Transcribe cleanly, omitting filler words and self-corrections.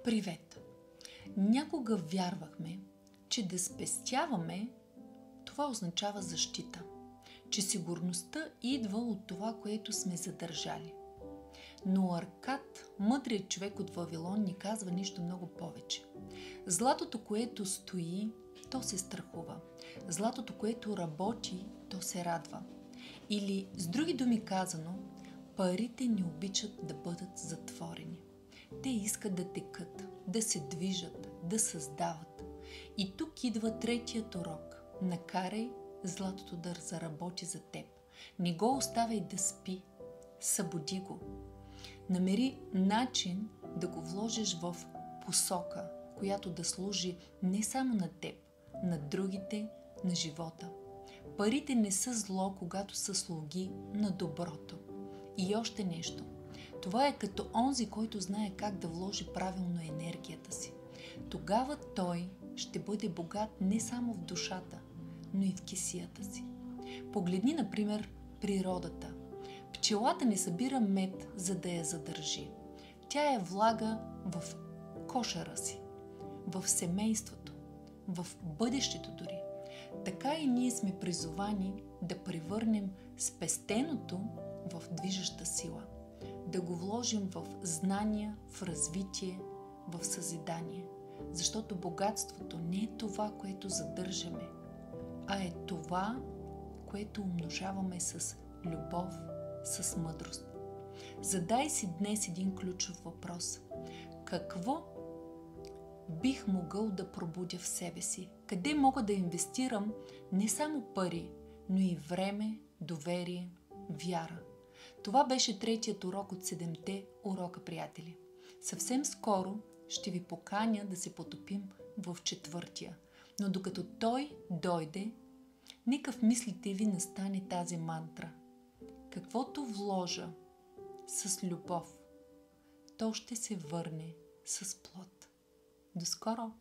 Привет! Някога вярвахме, че да спестяваме, това означава защита. Че сигурността идва от това, което сме задържали. Но Аркад, мъдрият човек от Вавилон, ни казва нещо много повече. Златото, което стои, то се страхува. Златото, което работи, то се радва. Или, с други думи казано, парите не обичат да бъдат затворени. Те искат да текат, да се движат, да създават. И тук идва третият урок. Накарай златото да заработи за теб. Не го оставяй да спи. Събуди го. Намери начин да го вложиш в посока, която да служи не само на теб, на другите, на живота. Парите не са зло, когато са слуги на доброто. И още нещо. Това е като онзи, който знае как да вложи правилно енергията си. Тогава той ще бъде богат не само в душата, но и в кесията си. Погледни, например, природата. Пчелата не събира мед, за да я задържи. Тя я влага в кошера си, в семейството, в бъдещето дори. Така и ние сме призовани да превърнем спестеното в движеща сила. Да го вложим в знания, в развитие, в съзидание. Защото богатството не е това, което задържаме, а е това, което умножаваме с любов, с мъдрост. Задай си днес един ключов въпрос. Какво бих могъл да пробудя в себе си? Къде мога да инвестирам не само пари, но и време, доверие, вяра? Това беше третият урок от 7-те урока, приятели. Съвсем скоро ще ви поканя да се потопим в четвъртия. Но докато той дойде, нека в мислите ви настане тази мантра. Каквото вложа с любов, то ще се върне с плод. До скоро!